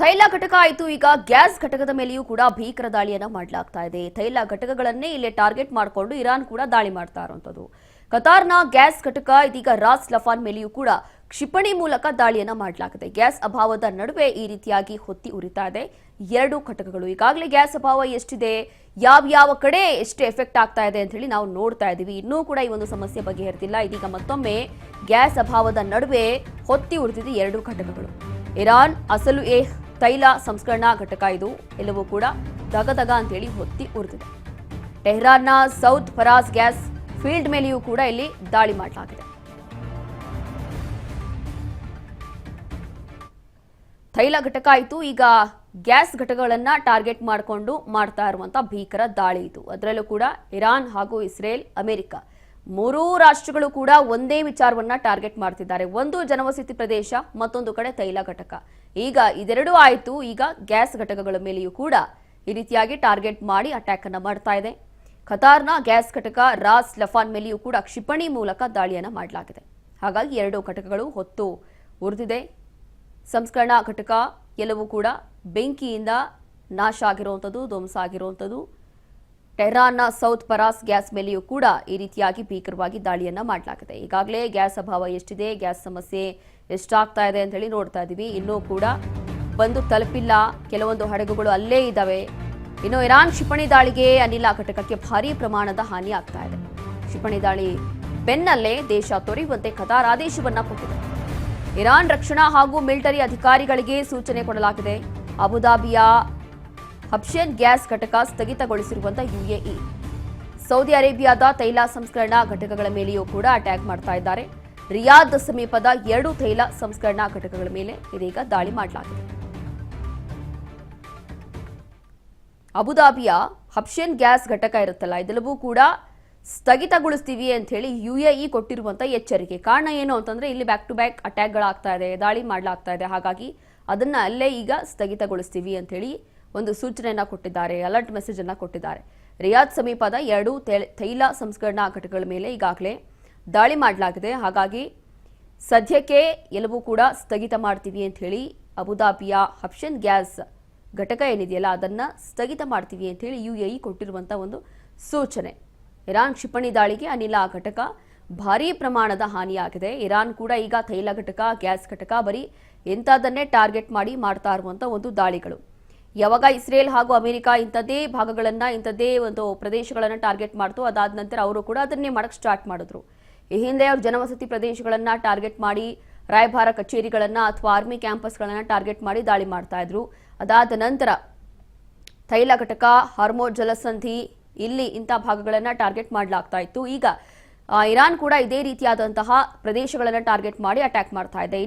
ತೈಲ ಘಟಕ ಆಯಿತು. ಈಗ ಗ್ಯಾಸ್ ಘಟಕದ ಮೇಲೆಯೂ ಕೂಡ ಭೀಕರ ದಾಳಿಯನ್ನ ಮಾಡಲಾಗ್ತಾ ಇದೆ. ತೈಲ ಘಟಕಗಳನ್ನೇ ಇಲ್ಲೇ ಟಾರ್ಗೆಟ್ ಮಾಡಿಕೊಂಡು ಇರಾನ್ ಕೂಡ ದಾಳಿ ಮಾಡ್ತಾ ಇರುವಂತದ್ದು. ಕತಾರ್ನ ಗ್ಯಾಸ್ ಘಟಕ ಇದೀಗ ರಾಸ್ ಲಫಾನ್ ಮೇಲೆಯೂ ಕೂಡ ಕ್ಷಿಪಣಿ ಮೂಲಕ ದಾಳಿಯನ್ನ ಮಾಡಲಾಗಿದೆ. ಗ್ಯಾಸ್ ಅಭಾವದ ನಡುವೆ ಈ ರೀತಿಯಾಗಿ ಹೊತ್ತಿ ಉರಿತಾ ಇದೆ ಎರಡು ಘಟಕಗಳು. ಈಗಾಗಲೇ ಗ್ಯಾಸ್ ಅಭಾವ ಎಷ್ಟಿದೆ, ಯಾವ ಕಡೆ ಎಷ್ಟು ಎಫೆಕ್ಟ್ ಆಗ್ತಾ ಇದೆ ಅಂತ ಹೇಳಿ ನಾವು ನೋಡ್ತಾ ಇದ್ದೀವಿ. ಇನ್ನೂ ಕೂಡ ಈ ಒಂದು ಸಮಸ್ಯೆ ಬಗೆಹರಿದಿಲ್ಲ. ಇದೀಗ ಮತ್ತೊಮ್ಮೆ ಗ್ಯಾಸ್ ಅಭಾವದ ನಡುವೆ ಹೊತ್ತಿ ಉರಿದಿದೆ ಎರಡು ಘಟಕಗಳು. ಇರಾನ್ ಅಸಲು ತೈಲ ಸಂಸ್ಕರಣಾ ಘಟಕ ಇದು ಎಲ್ಲವೂ ಕೂಡ ದಗದಗ ಅಂತೇಳಿ ಹೊತ್ತಿ ಉರಿದಿದೆ. ಟೆಹರಾನ್ನ ಸೌತ್ ಫರಾಸ್ ಗ್ಯಾಸ್ ಫೀಲ್ಡ್ ಮೇಲೆಯೂ ಕೂಡ ಇಲ್ಲಿ ದಾಳಿ ಮಾಡಲಾಗಿದೆ. ತೈಲ ಘಟಕ ಆಯಿತು. ಈಗ ಗ್ಯಾಸ್ ಘಟಕಗಳನ್ನ ಟಾರ್ಗೆಟ್ ಮಾಡಿಕೊಂಡು ಮಾಡ್ತಾ ಇರುವಂತಹ ಭೀಕರ ದಾಳಿ ಇದು. ಅದರಲ್ಲೂ ಕೂಡ ಇರಾನ್ ಹಾಗೂ ಇಸ್ರೇಲ್, ಅಮೆರಿಕ ಮೂರೂ ರಾಷ್ಟ್ರಗಳು ಕೂಡ ಒಂದೇ ವಿಚಾರವನ್ನ ಟಾರ್ಗೆಟ್ ಮಾಡ್ತಿದ್ದಾರೆ. ಒಂದು ಜನವಸತಿ ಪ್ರದೇಶ, ಮತ್ತೊಂದು ಕಡೆ ತೈಲ ಘಟಕ. ಈಗ ಇದೆರಡೂ ಆಯಿತು. ಈಗ ಗ್ಯಾಸ್ ಘಟಕಗಳ ಮೇಲೆಯೂ ಕೂಡ ಈ ರೀತಿಯಾಗಿ ಟಾರ್ಗೆಟ್ ಮಾಡಿ ಅಟ್ಯಾಕ್ ಅನ್ನ ಮಾಡ್ತಾ ಇದೆ. ಕತಾರ್ನ ಗ್ಯಾಸ್ ಘಟಕ ರಾಸ್ ಲಫಾನ್ ಮೇಲೆಯೂ ಕೂಡ ಕ್ಷಿಪಣಿ ಮೂಲಕ ದಾಳಿಯನ್ನ ಮಾಡಲಾಗಿದೆ. ಹಾಗಾಗಿ ಎರಡು ಘಟಕಗಳು ಹೊತ್ತು ಉರಿದಿದೆ. ಸಂಸ್ಕರಣಾ ಘಟಕ ಎಲ್ಲವೂ ಕೂಡ ಬೆಂಕಿಯಿಂದ ನಾಶ ಆಗಿರುವಂಥದ್ದು, ಧ್ವಂಸ ಆಗಿರುವಂಥದ್ದು. ಟೆಹರಾನ್ನ ಸೌತ್ ಫರಾಸ್ ಗ್ಯಾಸ್ ಮೇಲೆಯೂ ಕೂಡ ಈ ರೀತಿಯಾಗಿ ಭೀಕರವಾಗಿ ದಾಳಿಯನ್ನ ಮಾಡಲಾಗಿದೆ. ಈಗಾಗಲೇ ಗ್ಯಾಸ್ ಅಭಾವ ಎಷ್ಟಿದೆ, ಗ್ಯಾಸ್ ಸಮಸ್ಯೆ ಎಷ್ಟಾಗ್ತಾ ಇದೆ ಅಂತ ಹೇಳಿ ನೋಡ್ತಾ ಇದ್ದೀವಿ. ಇನ್ನೂ ಕೂಡ ಬಂದು ತಲುಪಿಲ್ಲ. ಕೆಲವೊಂದು ಹಡಗುಗಳು ಅಲ್ಲೇ ಇದ್ದಾವೆ. ಇನ್ನು ಇರಾನ್ ಕ್ಷಿಪಣಿ ದಾಳಿಗೆ ಅನಿಲ ಘಟಕಕ್ಕೆ ಭಾರೀ ಪ್ರಮಾಣದ ಹಾನಿ ಆಗ್ತಾ ಇದೆ. ಕ್ಷಿಪಣಿ ದಾಳಿ ಬೆನ್ನಲ್ಲೇ ದೇಶ ತೊರೆಯುವಂತೆ ಕತಾರ್ ಆದೇಶವನ್ನ ಕೊಟ್ಟಿದೆ. ಇರಾನ್ ರಕ್ಷಣಾ ಹಾಗೂ ಮಿಲಿಟರಿ ಅಧಿಕಾರಿಗಳಿಗೆ ಸೂಚನೆ ಕೊಡಲಾಗಿದೆ. ಅಬುದಾಬಿಯ ಹಬ್ಷನ್ ಗ್ಯಾಸ್ ಘಟಕ ಸ್ಥಗಿತಗೊಳಿಸಿರುವಂತಹ ಯುಎಇ, ಸೌದಿ ಅರೇಬಿಯಾದ ತೈಲ ಸಂಸ್ಕರಣಾ ಘಟಕಗಳ ಮೇಲೆಯೂ ಕೂಡ ಅಟ್ಯಾಕ್ ಮಾಡ್ತಾ ಇದ್ದಾರೆ. ರಿಯಾದ್ ಸಮೀಪದ ಎರಡು ತೈಲ ಸಂಸ್ಕರಣಾ ಘಟಕಗಳ ಮೇಲೆ ಇದೀಗ ದಾಳಿ ಮಾಡಲಾಗಿದೆ. ಅಬುದಾಬಿಯ ಹಬ್ಷನ್ ಗ್ಯಾಸ್ ಘಟಕ ಇರುತ್ತಲ್ಲ, ಇದೆಲ್ಲವೂ ಕೂಡ ಸ್ಥಗಿತಗೊಳಿಸ್ತೀವಿ ಅಂತ ಹೇಳಿ ಯುಎಇ ಕೊಟ್ಟಿರುವಂತಹ ಎಚ್ಚರಿಕೆ. ಕಾರಣ ಏನು ಅಂತಂದ್ರೆ ಇಲ್ಲಿ ಬ್ಯಾಕ್ ಟು ಬ್ಯಾಕ್ ಅಟ್ಯಾಕ್ಗಳಾಗ್ತಾ ಇದೆ, ದಾಳಿ ಮಾಡಲಾಗ್ತಾ ಇದೆ. ಹಾಗಾಗಿ ಅದನ್ನ ಅಲ್ಲೇ ಈಗ ಸ್ಥಗಿತಗೊಳಿಸ್ತೀವಿ ಅಂತ ಹೇಳಿ ಒಂದು ಸೂಚನೆಯನ್ನ ಕೊಟ್ಟಿದ್ದಾರೆ, ಅಲರ್ಟ್ ಮೆಸೇಜ್ ಅನ್ನ ಕೊಟ್ಟಿದ್ದಾರೆ. ರಿಯಾದ್ ಸಮೀಪದ ಎರಡು ತೈಲ ಸಂಸ್ಕರಣಾ ಘಟಕಗಳ ಮೇಲೆ ಈಗಾಗಲೇ ದಾಳಿ ಮಾಡಲಾಗಿದೆ. ಹಾಗಾಗಿ ಸದ್ಯಕ್ಕೆ ಎಲ್ಲವೂ ಕೂಡ ಸ್ಥಗಿತ ಮಾಡ್ತೀವಿ ಅಂತ ಹೇಳಿ ಅಬುದಾಬಿಯ ಹಬ್ಷನ್ ಗ್ಯಾಸ್ ಘಟಕ ಏನಿದೆಯಲ್ಲ ಅದನ್ನ ಸ್ಥಗಿತ ಮಾಡ್ತೀವಿ ಅಂತ ಹೇಳಿ ಯುಎಇ ಕೊಟ್ಟಿರುವಂತಹ ಒಂದು ಸೂಚನೆ. ಇರಾನ್ ಕ್ಷಿಪಣಿ ದಾಳಿಗೆ ಅನಿಲ ಘಟಕ ಭಾರೀ ಪ್ರಮಾಣದ ಹಾನಿಯಾಗಿದೆ. ಇರಾನ್ ಕೂಡ ಈಗ ತೈಲ ಘಟಕ, ಗ್ಯಾಸ್ ಘಟಕ ಬರೀ ಇಂಥದ್ದನ್ನೇ ಟಾರ್ಗೆಟ್ ಮಾಡಿ ಮಾಡ್ತಾ ಇರುವಂತಹ ಒಂದು ದಾಳಿಗಳು. ಯಾವಾಗ ಇಸ್ರೇಲ್ ಹಾಗೂ ಅಮೆರಿಕ ಇಂಥದ್ದೇ ಭಾಗಗಳನ್ನ, ಇಂಥದ್ದೇ ಒಂದು ಪ್ರದೇಶಗಳನ್ನ ಟಾರ್ಗೆಟ್ ಮಾಡ್ತು, ಅದಾದ ನಂತರ ಅವರು ಕೂಡ ಅದನ್ನೇ ಮಾಡಕ್ಕೆ ಸ್ಟಾರ್ಟ್ ಮಾಡಿದ್ರು. ಈ ಹಿಂದೆ ಅವರು ಜನವಸತಿ ಪ್ರದೇಶಗಳನ್ನ ಟಾರ್ಗೆಟ್ ಮಾಡಿ, ರಾಯಭಾರ ಕಚೇರಿಗಳನ್ನ ಅಥವಾ ಆರ್ಮಿ ಕ್ಯಾಂಪಸ್ಗಳನ್ನ ಟಾರ್ಗೆಟ್ ಮಾಡಿ ದಾಳಿ ಮಾಡ್ತಾ ಇದ್ರು. ಅದಾದ ನಂತರ ತೈಲ ಘಟಕ, ಹಾರ್ಮೋಜ್ ಜಲಸಂಧಿ, ಇಲ್ಲಿ ಇಂಥ ಭಾಗಗಳನ್ನ ಟಾರ್ಗೆಟ್ ಮಾಡಲಾಗ್ತಾ ಇತ್ತು. ಈಗ ಇರಾನ್ ಕೂಡ ಇದೇ ರೀತಿಯಾದಂತಹ ಪ್ರದೇಶಗಳನ್ನ ಟಾರ್ಗೆಟ್ ಮಾಡಿ ಅಟ್ಯಾಕ್ ಮಾಡ್ತಾ ಇದೆ.